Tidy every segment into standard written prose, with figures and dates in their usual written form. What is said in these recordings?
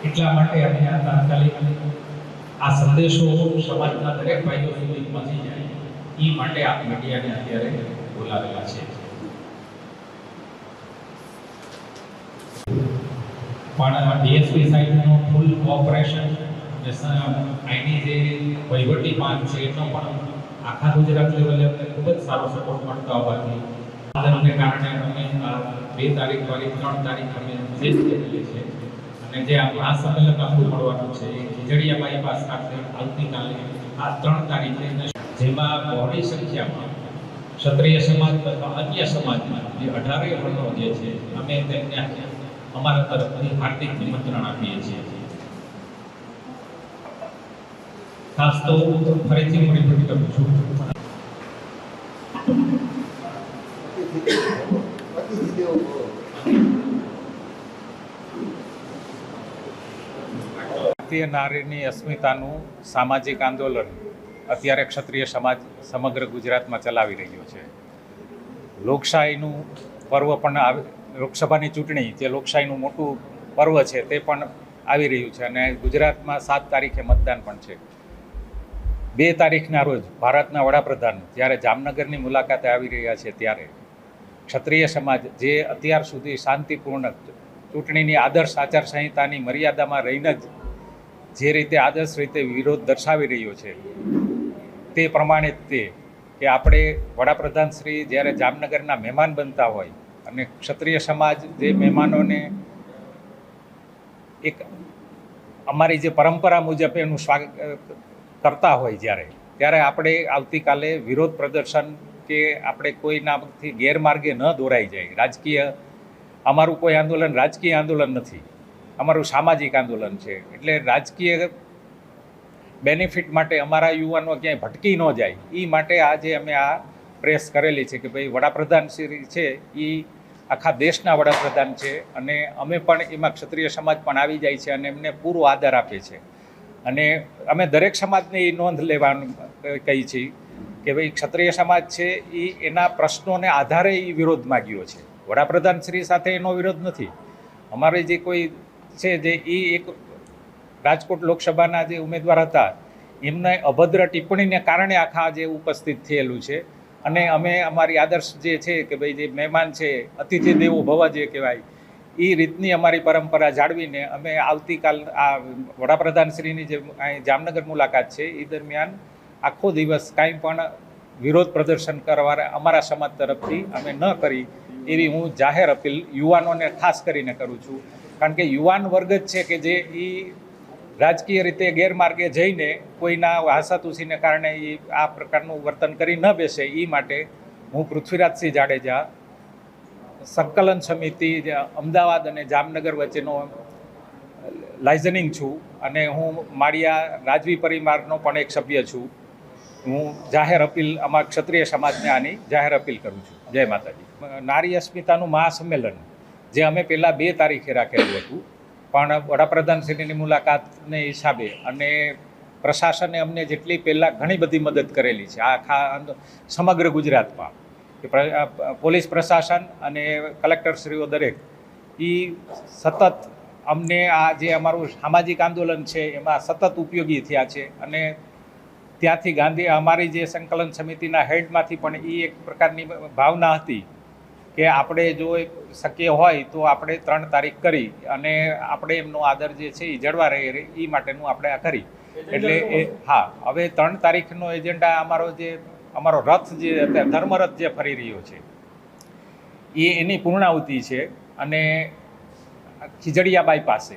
એટલા માટે અમે આ તાત્કાલિક આ સંદેશો સમાજના દરેક ભાઈઓ સુધી પહોંચી જાય એ માટે આ મીડિયાને અત્યારે બોલાવેલા છે. પણ ડીએસપી સાહેબનો ફૂલ કોઓપરેશન અહીંની જે વહીવટી પાંચ છે એનો પણ આખા ગુજરાત લેવલે અમને ખૂબ જ સારો સપોર્ટ મળતો હોવાથી આંદોલનને કારણે અમે 2 તારીખ વાળી 3 તારીખ અમે વિશેષ કરેલી છે. અને જે આ મહાસંમેલન આપણું મળવાનું છે એ ખીજડીયા બાયપાસ ખાતે આવતીકાલે આ 3 તારીખે, જેમાં બહોળી સંખ્યામાં ક્ષત્રિય સમાજ તથા અન્ય સમાજના જે 18 વર્ણો જે છે અમે તેમને અમારા તરફથી હાર્દિક નિમંત્રણ આપીએ છીએ. ખાસ તો ફરીથી હું રિપીટ કરું છું, ભારતીય નારીની અસ્મિતાનું સામાજિક આંદોલન અત્યારે ક્ષત્રિય સમાજ સમગ્ર ગુજરાતમાં ચલાવી રહ્યો છે. લોકશાહીનું પર્વ પણ લોકસભાની ચૂંટણી જે લોકશાહીનું મોટું પર્વ છે તે પણ આવી રહ્યું છે અને ગુજરાતમાં 7 તારીખે મતદાન પણ છે. 2 તારીખના રોજ ભારતના વડાપ્રધાન જ્યારે જામનગરની મુલાકાતે આવી રહ્યા છે ત્યારે ક્ષત્રિય સમાજ જે અત્યાર સુધી શાંતિપૂર્ણ ચૂંટણીની આદર્શ આચારસંહિતાની મર્યાદામાં રહીને જ જે રીતે આદર્શ રીતે વિરોધ દર્શાવી રહ્યો છે તે પ્રમાણે તે કે આપણે વડાપ્રધાન શ્રી જ્યારે જામનગરના મહેમાન બનતા હોય અને ક્ષત્રિય સમાજ જે મહેમાનોને એક અમારી જે પરંપરા મુજબ એનું સ્વાગત કરતા હોય ત્યારે આપણે આવતીકાલે વિરોધ પ્રદર્શન કે આપણે કોઈનાથી ગેરમાર્ગે ન દોરાઈ જાય. રાજકીય અમારું કોઈ આંદોલન રાજકીય આંદોલન નથી, અમારું સામાજિક આંદોલન છે. એટલે રાજકીય બેનિફિટ માટે અમારા યુવાનો ક્યાંય ભટકી ન જાય એ માટે આજે અમે આ પ્રેસ કરેલી છે કે ભાઈ વડાપ્રધાન શ્રી છે એ આખા દેશના વડાપ્રધાન છે અને અમે પણ એમાં ક્ષત્રિય સમાજ પણ આવી જાય છે અને એમને પૂરો આદર આપે છે. અને અમે દરેક સમાજને એ નોંધ લેવાનું કહી છીએ કે ભાઈ ક્ષત્રિય સમાજ છે એ એના પ્રશ્નોને આધારે એ વિરોધ માગ્યો છે. વડાપ્રધાન શ્રી સાથે એનો વિરોધ નથી. અમારે જે કોઈ છે જે એ એક રાજકોટ લોકસભાના જે ઉમેદવાર હતા એમને અભદ્ર ટિપ્પણીને કારણે આખા જે ઉપસ્થિત થયેલું છે. અને અમે અમારી આદર્શ જે છે કે ભાઈ જે મહેમાન છે અતિથિ દેવો ભવ જે કહેવાય એ રીતની અમારી પરંપરા જાળવીને અમે આવતીકાલ આ વડાપ્રધાનશ્રીની જે જામનગર મુલાકાત છે એ દરમિયાન આખો દિવસ કાંઈ પણ વિરોધ પ્રદર્શન કરવા અમારા સમાજ તરફથી અમે ન કરી એવી હું જાહેર અપીલ યુવાનોને ખાસ કરીને કરું છું. કારણ કે યુવાન વર્ગ જ છે કે જે એ રાજકીય રીતે ગેરમાર્ગે જઈને કોઈના હાસાતુસીને કારણે એ આ પ્રકારનું વર્તન કરી ન બેસે એ માટે હું પૃથ્વીરાજસિંહ જાડેજા સંકલન સમિતિ અમદાવાદ અને જામનગર વચ્ચેનો લાઇઝનિંગ છું અને હું માળિયા રાજવી પરિવારનો પણ એક સભ્ય છું. હું જાહેર અપીલ અમારા ક્ષત્રિય સમાજને આની જાહેર અપીલ કરું છું. જય માતાજી. નારી અસ્મિતાનું મહાસંમેલન જે અમે પહેલાં 2 તારીખે રાખેલું હતું પણ વડાપ્રધાનશ્રીની મુલાકાતને હિસાબે અને પ્રશાસને અમને જેટલી પહેલાં ઘણી બધી મદદ કરેલી છે આખા સમગ્ર ગુજરાતમાં કે પોલીસ પ્રશાસન અને કલેક્ટરશ્રીઓ દરેક એ સતત અમને આ જે અમારું સામાજિક આંદોલન છે એમાં સતત ઉપયોગી થયા છે. અને ત્યાંથી અમારી જે સંકલન સમિતિના હેડમાંથી પણ એ એક પ્રકારની ભાવના હતી કે આપણે જો શક્ય હોય તો આપણે 3 તારીખ કરી અને આપણે એમનો આદર જે છે એ જળવા રહે એ માટેનું આપણે આ કરી. એટલે એ હા, હવે 3 તારીખનો એજન્ડા અમારો રથ જે ધર્મરથ જે ફરી રહ્યો છે એની પૂર્ણાહુતિ છે. અને ખીજડીયા બાયપાસે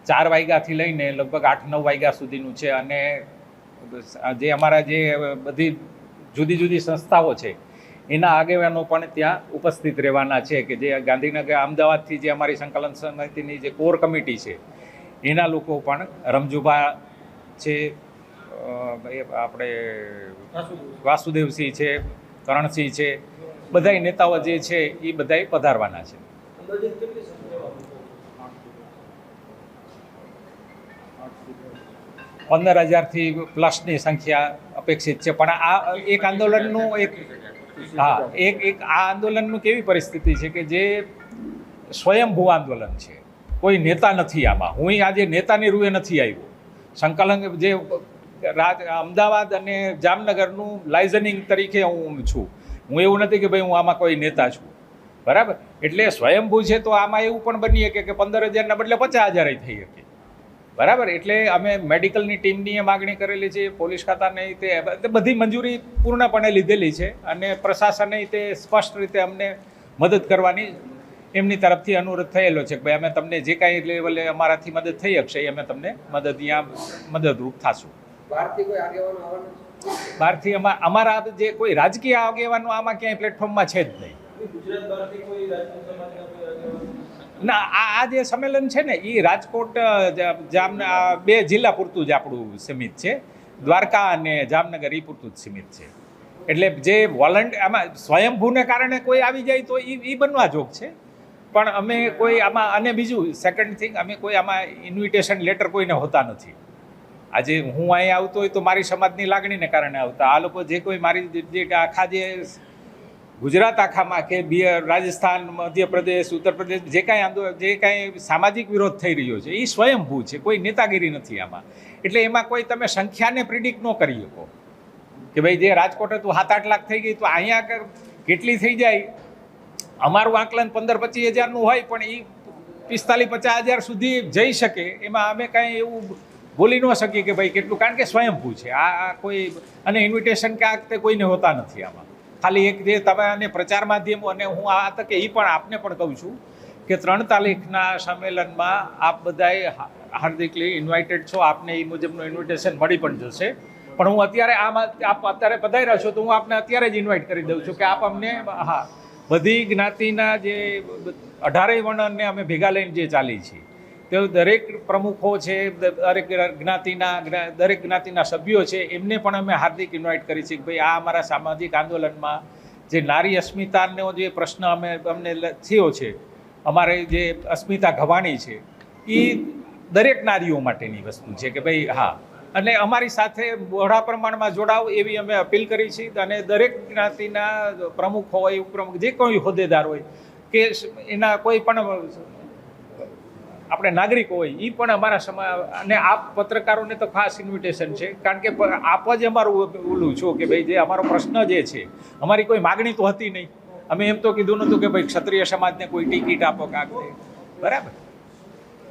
4 વાગ્યાથી લઈને લગભગ 8-9 વાગ્યા સુધીનું છે. અને જે અમારા જે બધી જુદી જુદી સંસ્થાઓ છે એના આગેવાનો પણ ત્યાં ઉપસ્થિત રહેવાના છે કે જે ગાંધીનગર અમદાવાદથી જે અમારી સંકલન સમિતિની જે કોર કમિટી છે એના લોકો પણ રમજુભા છે, આપણે વાસુદેવસિંહ છે, કરણસિંહ છે, બધાય નેતાઓ જે છે એ બધાય પધારવાના છે. 15,000થી પ્લસની સંખ્યા અપેક્ષિત છે. પણ આ એક આંદોલનનું આ આંદોલનનું કેવી પરિસ્થિતિ છે કે જે સ્વયંભૂ આંદોલન છે. કોઈ નેતા નથી આમાં. હું આજે નેતાની રૂએ નથી આવ્યો. સંકલન જે અમદાવાદ અને જામનગરનું લાઇઝનિંગ તરીકે હું છું. હું એવું નથી કે ભાઈ હું આમાં કોઈ નેતા છું, બરાબર. એટલે સ્વયંભૂ છે તો આમાં એવું પણ બની શકે કે 15,000ના બદલે 50,000 થઈ શકે, બરાબર. એટલે અમે મેડિકલની ટીમની માગણી કરેલી છે, પોલીસ ખાતાને તે બધી મંજૂરી પૂર્ણપણે લીધેલી છે અને પ્રશાસને તે સ્પષ્ટ રીતે અમને મદદ કરવાની એમની તરફથી અનુરોધ થયેલો છે કે ભાઈ અમે તમને જે કાંઈ લેવલે અમારાથી મદદ થઈ શકશે એ અમે તમને મદદરૂપ થશું. બહારથી અમારા જે કોઈ રાજકીય આગેવાનો આમાં ક્યાંય પ્લેટફોર્મમાં છે જ નહીં. ના, આ જે સંમેલન છે ને એ રાજકોટ બે જિલ્લા પૂરતું જ આપણું સીમિત છે. દ્વારકા અને જામનગર એ પૂરતું જ સીમિત છે. એટલે જે આમાં સ્વયંભૂને કારણે કોઈ આવી જાય તો એ બનવા જોગ છે. પણ અમે કોઈ આમાં, અને બીજું સેકન્ડ થિંગ, અમે કોઈ આમાં ઇન્વિટેશન લેટર કોઈને હોતા નથી. આજે હું અહીંયા આવતો હોય તો મારી સમાજની લાગણીને કારણે આવતા. આ લોકો જે કોઈ મારી જે આખા જે ગુજરાત આખામાં કે રાજસ્થાન, મધ્યપ્રદેશ, ઉત્તર પ્રદેશ જે કાંઈ સામાજિક વિરોધ થઈ રહ્યો છે એ સ્વયંભૂ છે, કોઈ નેતાગીરી નથી આમાં. એટલે એમાં કોઈ તમે સંખ્યાને પ્રિડિક્ટ ન કરી શકો કે ભાઈ જે રાજકોટ હતું 7-8 લાખ થઈ ગઈ તો અહીંયા કેટલી થઈ જાય. અમારું આકલન 15-25 હજારનું હોય પણ એ 45-50 હજાર સુધી જઈ શકે. એમાં અમે કાંઈ એવું બોલી ન શકીએ કે ભાઈ કેટલું, કારણ કે સ્વયંભૂ છે આ કોઈ. અને ઇન્વિટેશન કે આ વખતે કોઈને હોતા નથી આમાં. ખાલી એક જે તમે અને પ્રચાર માધ્યમો, અને હું આ તકે એ પણ આપને પણ કહું છું કે 3 તારીખના સંમેલનમાં આપ બધાએ હાર્દિકલી ઇન્વાઇટેડ છો. આપને એ મુજબનું ઇન્વિટેશન મળી પણ જશે. પણ હું અત્યારે આપ અત્યારે પધાર્યા છો તો હું આપને અત્યારે જ ઇન્વાઇટ કરી દઉં છું કે આપ અમને, હા, બધી જ્ઞાતિના જે 18 વર્ણને અમે ભેગા લઈને જે ચાલી છીએ તે દરેક પ્રમુખો છે, દરેક જ્ઞાતિના સભ્યો છે, એમને પણ અમે હાર્દિક ઇન્વાઇટ કરી છે કે ભાઈ આ અમારા સામાજિક આંદોલનમાં જે નારી અસ્મિતાનો જે પ્રશ્ન અમને થયો છે, અમારે જે અસ્મિતા ગવાણી છે એ દરેક નારીઓ માટેની વસ્તુ છે કે ભાઈ હા, અને અમારી સાથે બહોળા પ્રમાણમાં જોડાવ એવી અમે અપીલ કરી છે. અને દરેક જ્ઞાતિના પ્રમુખ હોય, ઉપપ્રમુખ, જે કોઈ હોદ્દેદાર હોય કે એના કોઈ પણ આપણે નાગરિક હોય એ પણ અમારા અને આપ પત્રકારોને તો ખાસ ઇન્વિટેશન છે. કારણ કે આપ જ અમારું ઓલું છો કે ભાઈ જે અમારો પ્રશ્ન જે છે, અમારી કોઈ માગણી તો હતી નહીં. અમે એમ તો કીધું નહોતું કે ભાઈ ક્ષત્રિય સમાજને કોઈ ટિકિટ આપો કાંક, બરાબર.